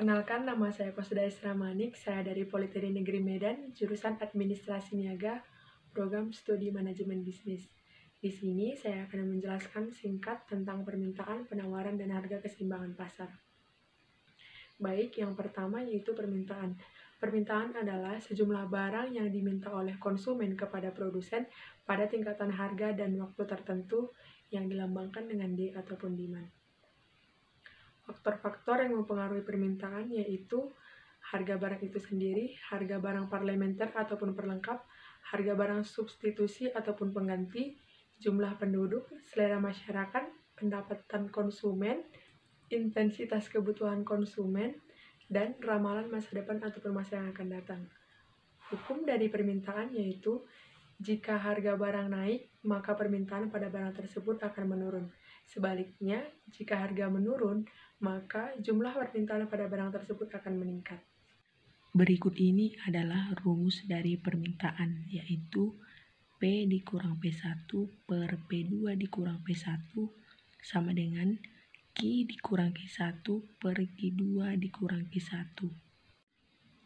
Perkenalkan, nama saya Kosuda Esra Manik, saya dari Politeknik Negeri Medan, jurusan Administrasi Niaga, program Studi Manajemen Bisnis. Di sini saya akan menjelaskan singkat tentang permintaan, penawaran, dan harga keseimbangan pasar. Baik, yang pertama yaitu permintaan. Permintaan adalah sejumlah barang yang diminta oleh konsumen kepada produsen pada tingkatan harga dan waktu tertentu yang dilambangkan dengan D ataupun demand. Faktor-faktor yang mempengaruhi permintaan yaitu harga barang itu sendiri, harga barang parlementer ataupun perlengkap, harga barang substitusi ataupun pengganti, jumlah penduduk, selera masyarakat, pendapatan konsumen, intensitas kebutuhan konsumen, dan ramalan masa depan ataupun masa yang akan datang. Hukum dari permintaan yaitu jika harga barang naik, maka permintaan pada barang tersebut akan menurun. Sebaliknya, jika harga menurun, maka jumlah permintaan pada barang tersebut akan meningkat. Berikut ini adalah rumus dari permintaan, yaitu P dikurang P1 per P2 dikurang P1 sama dengan Q dikurang Q1 per Q2 dikurang Q1.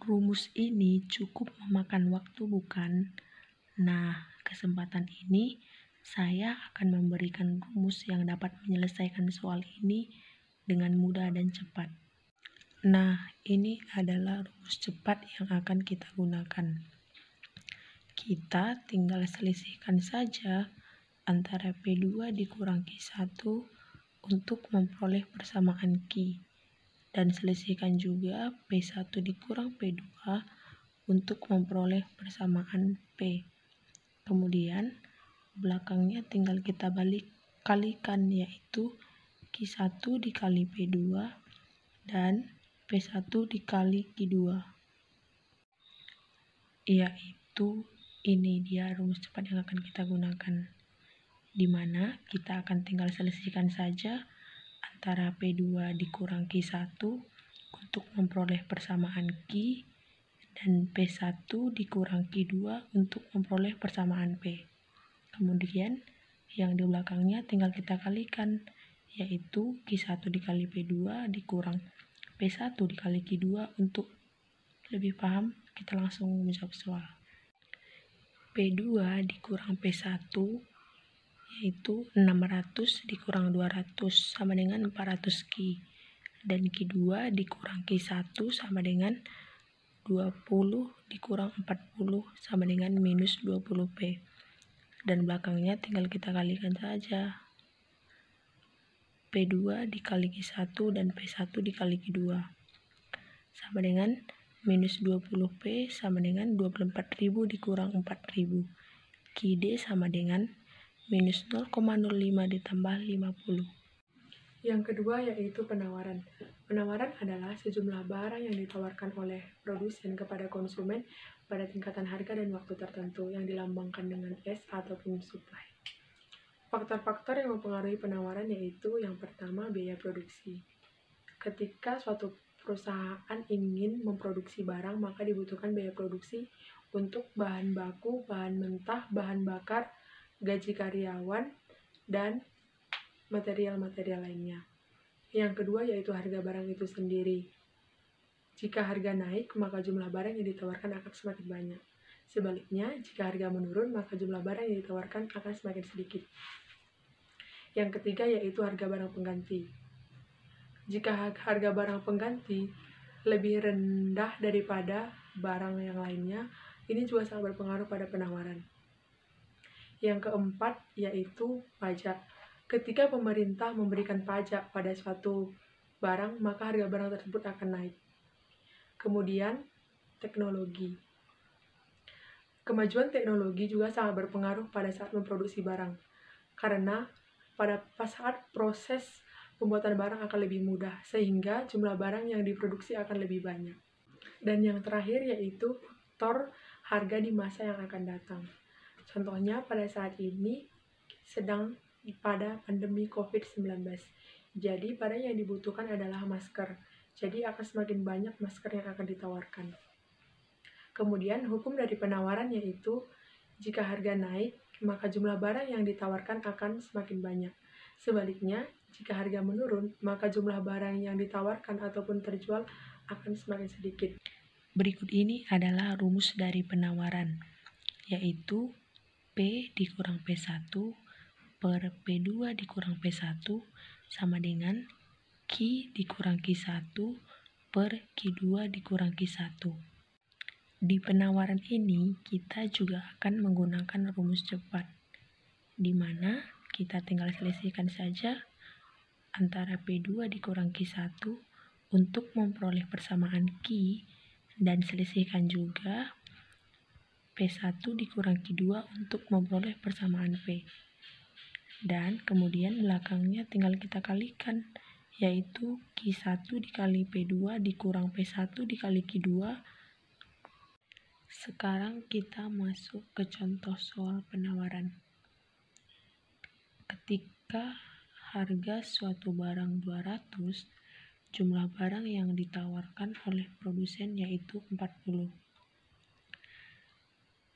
Rumus ini cukup memakan waktu, bukan? Nah, kesempatan ini saya akan memberikan rumus yang dapat menyelesaikan soal ini dengan mudah dan cepat. Nah, ini adalah rumus cepat yang akan kita gunakan. Kita tinggal selisihkan saja antara P2 dikurang Q1 untuk memperoleh persamaan Q. Dan selisihkan juga P1 dikurang P2 untuk memperoleh persamaan P. Kemudian, belakangnya tinggal kita kalikan, yaitu Q1 dikali P2 dan P1 dikali Q2. Yaitu ini dia rumus cepat yang akan kita gunakan, di mana kita akan tinggal selisihkan saja antara P2 dikurang Q1 untuk memperoleh persamaan Q dan P1 dikurang Q2 untuk memperoleh persamaan P. Kemudian yang di belakangnya tinggal kita kalikan, yaitu Q1 dikali P2 dikurang P1 dikali Q2. Untuk lebih paham, kita langsung menjawab soal. P2 dikurang P1 yaitu 600 dikurang 200 sama dengan 400 Q. Dan Q2 dikurang Q1 sama dengan 20 dikurang 40 sama dengan minus 20 P. Dan belakangnya tinggal kita kalikan saja. P2 dikali Q1 dan P1 dikali Q2 sama dengan minus 20 P sama dengan 24.000 dikurang 4.000. QD sama dengan minus 0,05 ditambah 50. Yang kedua yaitu penawaran. Penawaran adalah sejumlah barang yang ditawarkan oleh produsen kepada konsumen pada tingkatan harga dan waktu tertentu yang dilambangkan dengan S ataupun supply. Faktor-faktor yang mempengaruhi penawaran yaitu yang pertama biaya produksi. Ketika suatu perusahaan ingin memproduksi barang, maka dibutuhkan biaya produksi untuk bahan baku, bahan mentah, bahan bakar, gaji karyawan, dan material-material lainnya. Yang kedua yaitu harga barang itu sendiri. Jika harga naik, maka jumlah barang yang ditawarkan akan semakin banyak. Sebaliknya, jika harga menurun, maka jumlah barang yang ditawarkan akan semakin sedikit. Yang ketiga yaitu harga barang pengganti. Jika harga barang pengganti lebih rendah daripada barang yang lainnya, ini juga sangat berpengaruh pada penawaran. Yang keempat yaitu pajak. Ketika pemerintah memberikan pajak pada suatu barang, maka harga barang tersebut akan naik. Kemudian, teknologi. Kemajuan teknologi juga sangat berpengaruh pada saat memproduksi barang, karena pada saat proses pembuatan barang akan lebih mudah, sehingga jumlah barang yang diproduksi akan lebih banyak. Dan yang terakhir yaitu faktor harga di masa yang akan datang. Contohnya pada saat ini sedang pada pandemi COVID-19. Jadi barang yang dibutuhkan adalah masker. Jadi akan semakin banyak masker yang akan ditawarkan. Kemudian hukum dari penawaran yaitu jika harga naik, maka jumlah barang yang ditawarkan akan semakin banyak. Sebaliknya, jika harga menurun, maka jumlah barang yang ditawarkan ataupun terjual akan semakin sedikit. Berikut ini adalah rumus dari penawaran, yaitu P dikurang P1 per P2 dikurang P1 sama dengan Q dikurang Q1 per Q2 dikurang Q1. Di penawaran ini, kita juga akan menggunakan rumus cepat, di mana kita tinggal selesaikan saja antara P2 dikurang Q1 untuk memperoleh persamaan Q, dan selesaikan juga P1 dikurang Q2 untuk memperoleh persamaan P. Dan kemudian belakangnya tinggal kita kalikan, yaitu Q1 dikali P2 dikurang P1 dikali Q2. Sekarang kita masuk ke contoh soal penawaran. Ketika harga suatu barang 200, jumlah barang yang ditawarkan oleh produsen yaitu 40.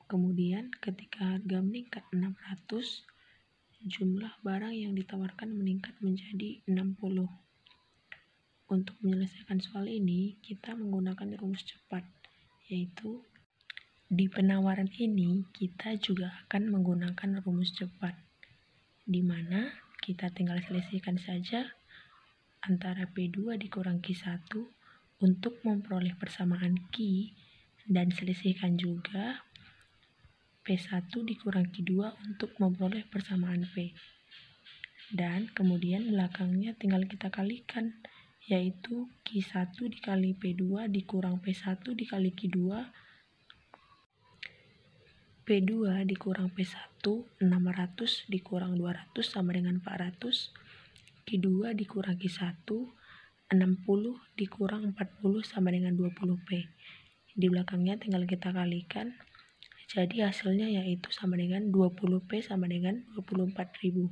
Kemudian ketika harga meningkat 600, jumlah barang yang ditawarkan meningkat menjadi 60. Untuk menyelesaikan soal ini, kita menggunakan rumus cepat, yaitu di penawaran ini kita juga akan menggunakan rumus cepat, di mana kita tinggal selesaikan saja antara P2 dikurang Q1 untuk memperoleh persamaan Q, dan selesaikan juga P1 dikurang Q2 untuk memperoleh persamaan P. Dan kemudian belakangnya tinggal kita kalikan, yaitu Q1 dikali P2 dikurang P1 dikali Q2. P2 dikurang P1, 600 dikurang 200 sama dengan 400. Q2 dikurang Q1, 60 dikurang 40 sama dengan 20P. Di belakangnya tinggal kita kalikan. Jadi hasilnya yaitu sama dengan 20P sama dengan 24.000.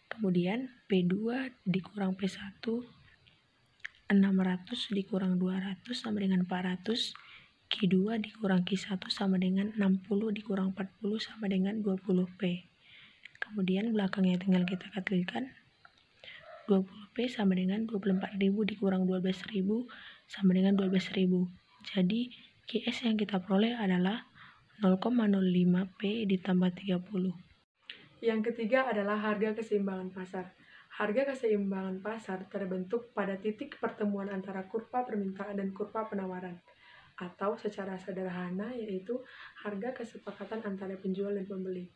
Kemudian P2 dikurang P1, 600 dikurang 200 sama dengan 400. Q2 dikurang Q1 sama dengan 60 dikurang 40 sama dengan 20P. Kemudian belakangnya tinggal kita kalikan. 20P sama dengan 24.000 dikurang 12.000 sama dengan 12.000. Jadi QS yang kita peroleh adalah 0,05P ditambah 30. Yang ketiga adalah harga keseimbangan pasar. Harga keseimbangan pasar terbentuk pada titik pertemuan antara kurva permintaan dan kurva penawaran, atau secara sederhana yaitu harga kesepakatan antara penjual dan pembeli.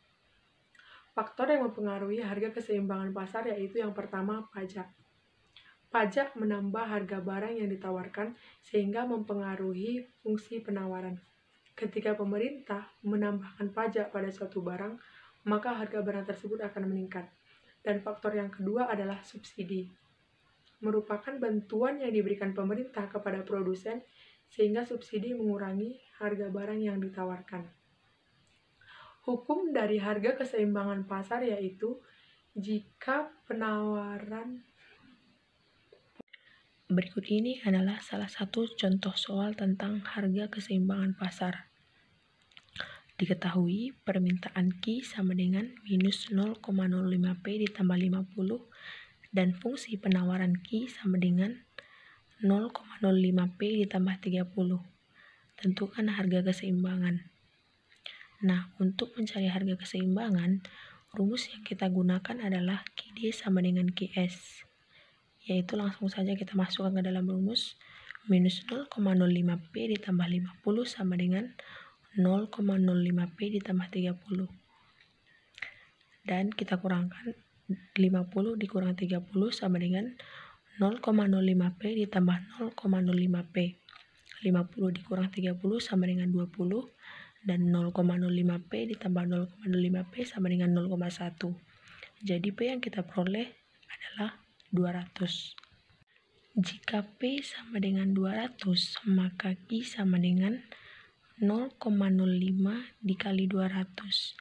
Faktor yang mempengaruhi harga keseimbangan pasar yaitu yang pertama, pajak. Pajak menambah harga barang yang ditawarkan sehingga mempengaruhi fungsi penawaran. Ketika pemerintah menambahkan pajak pada suatu barang, maka harga barang tersebut akan meningkat. Dan faktor yang kedua adalah subsidi. Merupakan bantuan yang diberikan pemerintah kepada produsen sehingga subsidi mengurangi harga barang yang ditawarkan. Hukum dari harga keseimbangan pasar yaitu jika penawaran. Berikut ini adalah salah satu contoh soal tentang harga keseimbangan pasar. Diketahui permintaan Q sama dengan minus 0,05P ditambah 50 dan fungsi penawaran Q sama dengan 0,05P ditambah 30. Tentukan harga keseimbangan. Nah, untuk mencari harga keseimbangan, rumus yang kita gunakan adalah QD sama dengan QS. Yaitu langsung saja kita masukkan ke dalam rumus. Minus 0,05P ditambah 50 sama dengan 0,05P ditambah 30. Dan kita kurangkan 50 dikurang 30 sama dengan 0,05P ditambah 0,05P. 50 dikurang 30 sama dengan 20. Dan 0,05P ditambah 0,05P sama dengan 0,1. Jadi P yang kita peroleh adalah 200. Jika P sama dengan 200, maka Q sama dengan 0,05 dikali 200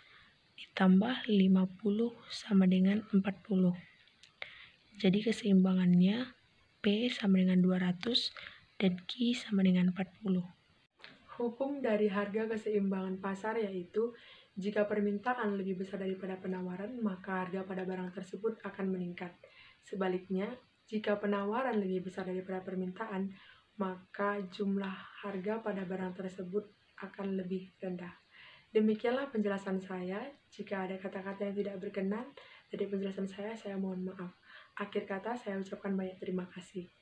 ditambah 50 sama dengan 40. Jadi keseimbangannya P sama dengan 200 dan Q sama dengan 40. Hukum dari harga keseimbangan pasar yaitu jika permintaan lebih besar daripada penawaran, maka harga pada barang tersebut akan meningkat. Sebaliknya, jika penawaran lebih besar daripada permintaan, maka jumlah harga pada barang tersebut akan lebih rendah. Demikianlah penjelasan saya. Jika ada kata-kata yang tidak berkenan dari penjelasan saya mohon maaf. Akhir kata, saya ucapkan banyak terima kasih.